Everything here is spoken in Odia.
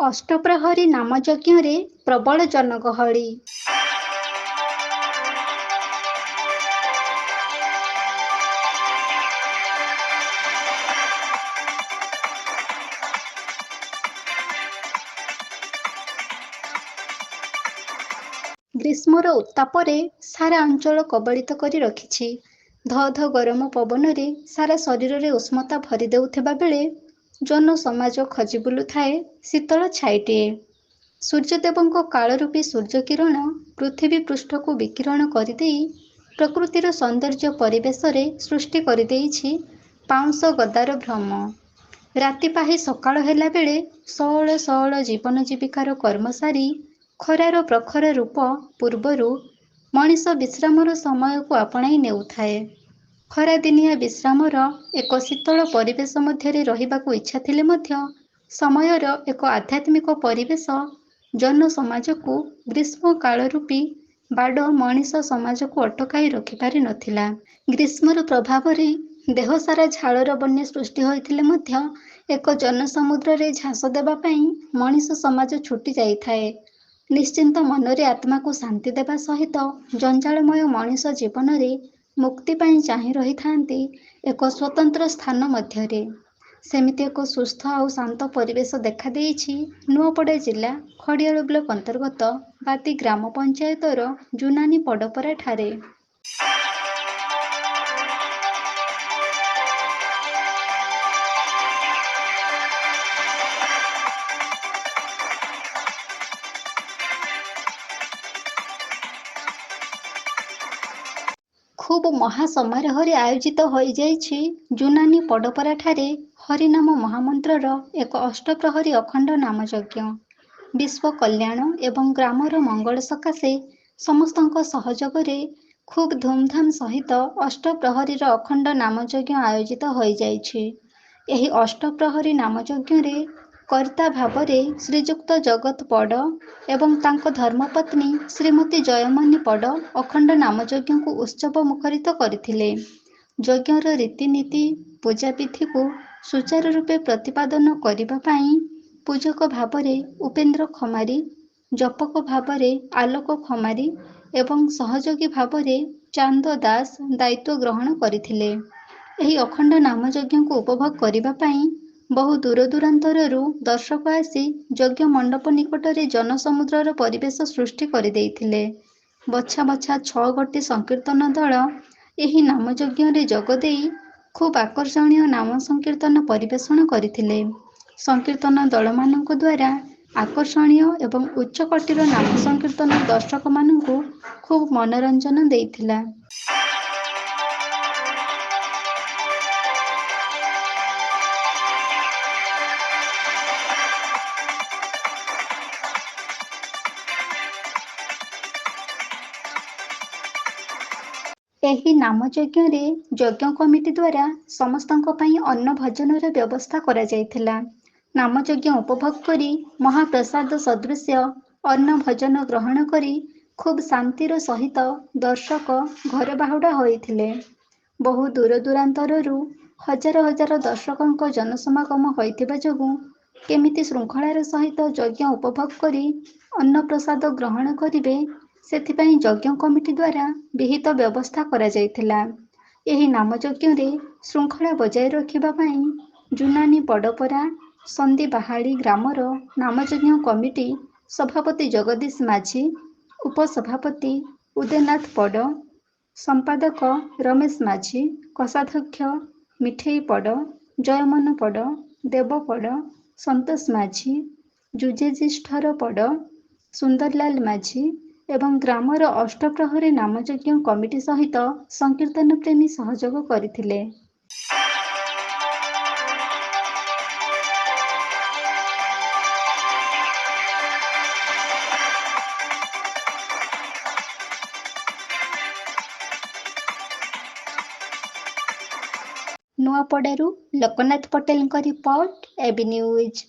ଅଷ୍ଟପ୍ରହରୀ ନାମଯଜ୍ଞରେ ପ୍ରବଳ ଜନଗହଳି। ଗ୍ରୀଷ୍ମର ଉତ୍ତାପରେ ସାରା ଅଞ୍ଚଳ କବଳିତ କରି ରଖିଛି। ଧଅ ଧଅ ଗରମ ପବନରେ ସାରା ଶରୀରରେ ଉଷ୍ମତା ଭରି ଦେଉଥିବା ବେଳେ ଜନସମାଜ ଖୋଜି ବୁଲୁଥାଏ ଶୀତଳ ଛାଇଟିଏ। ସୂର୍ଯ୍ୟଦେବଙ୍କ କାଳରୂପୀ ସୂର୍ଯ୍ୟକିରଣ ପୃଥିବୀ ପୃଷ୍ଠକୁ ବିକିରଣ କରିଦେଇ ପ୍ରକୃତିର ସୌନ୍ଦର୍ଯ୍ୟ ପରିବେଶରେ ସୃଷ୍ଟି କରିଦେଇଛି ପାଉଁଶ ଗଦାର ଭ୍ରମ। ରାତି ପାହି ସକାଳ ହେଲା ବେଳେ ସଅଳ ସଅଳ ଜୀବନ ଜୀବିକାର କର୍ମ ସାରି ଖରାର ପ୍ରଖର ରୂପ ପୂର୍ବରୁ ମଣିଷ ବିଶ୍ରାମର ସମୟକୁ ଆପଣାଇ ନେଉଥାଏ। ଖରାଦିନିଆ ବିଶ୍ରାମର ଏକ ଶୀତଳ ପରିବେଶ ମଧ୍ୟରେ ରହିବାକୁ ଇଚ୍ଛା ଥିଲେ ମଧ୍ୟ ସମୟର ଏକ ଆଧ୍ୟାତ୍ମିକ ପରିବେଶ ଜନସମାଜକୁ ଗ୍ରୀଷ୍ମ କାଳରୂପୀ ବାଡ଼ ମଣିଷ ସମାଜକୁ ଅଟକାଇ ରଖିପାରି ନଥିଲା। ଗ୍ରୀଷ୍ମର ପ୍ରଭାବରେ ଦେହସାରା ଝାଳର ବନ୍ୟା ସୃଷ୍ଟି ହୋଇଥିଲେ ମଧ୍ୟ ଏକ ଜନସମୁଦ୍ରରେ ଝାସ ଦେବା ପାଇଁ ମଣିଷ ସମାଜ ଛୁଟି ଯାଇଥାଏ। ନିଶ୍ଚିନ୍ତ ମନରେ ଆତ୍ମାକୁ ଶାନ୍ତି ଦେବା ସହିତ ଜଞ୍ଜାଳମୟ ମଣିଷ ଜୀବନରେ ମୁକ୍ତି ପାଇଁ ଚାହିଁ ରହିଥାନ୍ତି ଏକ ସ୍ୱତନ୍ତ୍ର ସ୍ଥାନ ମଧ୍ୟରେ। ସେମିତି ଏକ ସୁସ୍ଥ ଆଉ ଶାନ୍ତ ପରିବେଶ ଦେଖାଦେଇଛି ନୂଆପଡ଼ା ଜିଲ୍ଲା ଖଡ଼ିଆଳ ବ୍ଲକ ଅନ୍ତର୍ଗତ ବାତି ଗ୍ରାମ ପଞ୍ଚାୟତର ଜୁନାନୀ ପଡପରା ଠାରେ। ଖୁବ୍ ମହାସମାରୋହରେ ଆୟୋଜିତ ହୋଇଯାଇଛି ଜୁନାନୀ ପଡପରା ଠାରେ ହରିନାମ ମହାମନ୍ତ୍ରର ଏକ ଅଷ୍ଟପ୍ରହରୀ ଅଖଣ୍ଡ ନାମଯଜ୍ଞ। ବିଶ୍ୱ କଲ୍ୟାଣ ଏବଂ ଗ୍ରାମର ମଙ୍ଗଳ ସକାଶେ ସମସ୍ତଙ୍କ ସହଯୋଗରେ ଖୁବ୍ ଧୁମଧାମ ସହିତ ଅଷ୍ଟପ୍ରହରୀର ଅଖଣ୍ଡ ନାମଯଜ୍ଞ ଆୟୋଜିତ ହୋଇଯାଇଛି। ଏହି ଅଷ୍ଟପ୍ରହରୀ ନାମଯଜ୍ଞରେ କର୍ତ୍ତା ଭାବରେ ଶ୍ରୀଯୁକ୍ତ ଜଗତ ପଡ ଏବଂ ତାଙ୍କ ଧର୍ମପତ୍ନୀ ଶ୍ରୀମତୀ ଜୟମଣୀ ପଡ ଅଖଣ୍ଡ ନାମଯଜ୍ଞକୁ ଉତ୍ସବ ମୁଖରିତ କରିଥିଲେ। ଯଜ୍ଞର ରୀତିନୀତି ପୂଜାବିଧିକୁ ସୁଚାରୁ ରୂପେ ପ୍ରତିପାଦନ କରିବା ପାଇଁ ପୂଜକ ଭାବରେ ଉପେନ୍ଦ୍ର ଖମାରୀ, ଜପକ ଭାବରେ ଆଲୋକ ଖମାରୀ ଏବଂ ସହଯୋଗୀ ଭାବରେ ଚାନ୍ଦ ଦାସ ଦାୟିତ୍ୱ ଗ୍ରହଣ କରିଥିଲେ। ଏହି ଅଖଣ୍ଡ ନାମଯଜ୍ଞକୁ ଉପଭୋଗ କରିବା ପାଇଁ ବହୁ ଦୂରଦୂରାନ୍ତରରୁ ଦର୍ଶକ ଆସି ଯଜ୍ଞ ମଣ୍ଡପ ନିକଟରେ ଜନସମୁଦ୍ରର ପରିବେଶ ସୃଷ୍ଟି କରିଦେଇଥିଲେ। ବଛା ବଛା 6 ଗୋଟି ସଂକୀର୍ତ୍ତନ ଦଳ ଏହି ନାମଯଜ୍ଞରେ ଯୋଗଦେଇ ଖୁବ୍ ଆକର୍ଷଣୀୟ ନାମ ସଂକୀର୍ତ୍ତନ ପରିବେଷଣ କରିଥିଲେ। ସଂକୀର୍ତ୍ତନ ଦଳମାନଙ୍କ ଦ୍ୱାରା ଆକର୍ଷଣୀୟ ଏବଂ ଉଚ୍ଚକୋଟୀର ନାମ ସଂକୀର୍ତ୍ତନ ଦର୍ଶକମାନଙ୍କୁ ଖୁବ୍ ମନୋରଞ୍ଜନ ଦେଇଥିଲା। ଏହି ନାମଯଜ୍ଞରେ ଯଜ୍ଞ କମିଟି ଦ୍ୱାରା ସମସ୍ତଙ୍କ ପାଇଁ ଅନ୍ନ ଭୋଜନର ବ୍ୟବସ୍ଥା କରାଯାଇଥିଲା। ନାମଯଜ୍ଞ ଉପଭୋଗ କରି ମହାପ୍ରସାଦ ସଦୃଶ୍ୟ ଅନ୍ନ ଭୋଜନ ଗ୍ରହଣ କରି ଖୁବ୍ ଶାନ୍ତିର ସହିତ ଦର୍ଶକ ଘର ବାହୁଡ଼ା ହୋଇଥିଲେ। ବହୁ ଦୂରଦୂରାନ୍ତରରୁ ହଜାର ହଜାର ଦର୍ଶକଙ୍କ ଜନସମାଗମ ହୋଇଥିବା ଯୋଗୁଁ କେମିତି ଶୃଙ୍ଖଳାର ସହିତ ଯଜ୍ଞ ଉପଭୋଗ କରି ଅନ୍ନପ୍ରସାଦ ଗ୍ରହଣ କରିବେ ସେଥିପାଇଁ ଯଜ୍ଞ କମିଟି ଦ୍ୱାରା ବିହିତ ବ୍ୟବସ୍ଥା କରାଯାଇଥିଲା। ଏହି ନାମଯଜ୍ଞରେ ଶୃଙ୍ଖଳା ବଜାୟ ରଖିବା ପାଇଁ ଜୁନାନୀ ପଡପରା ସନ୍ଦିବାହାଳି ଗ୍ରାମର ନାମଯଜ୍ଞ କମିଟି ସଭାପତି ଜଗଦୀଶ ମାଝୀ, ଉପସଭାପତି ଉଦୟନାଥ ପଡ, ସମ୍ପାଦକ ରମେଶ ମାଝୀ, କୋଷାଧ୍ୟକ୍ଷ ମିଠେଇ ପଡ, ଜୟମନ ପଡ, ଦେବ ପଡ, ସନ୍ତୋଷ ମାଝୀ, ଯୁଯେଜିଷ୍ଠର ପଡ, ସୁନ୍ଦରଲାଲ ମାଝୀ ଏବଂ ଗ୍ରାମର ଅଷ୍ଟପ୍ରହରୀ ନାମଯଜ୍ଞ କମିଟି ସହିତ ସଂକୀର୍ତ୍ତନ ପ୍ରେମୀ ସହଯୋଗ କରିଥିଲେ। ନୂଆପଡ଼ାରୁ ଲୋକନାଥ ପଟେଲଙ୍କ ରିପୋର୍ଟ, এবি ନ୍ୟୁଜ।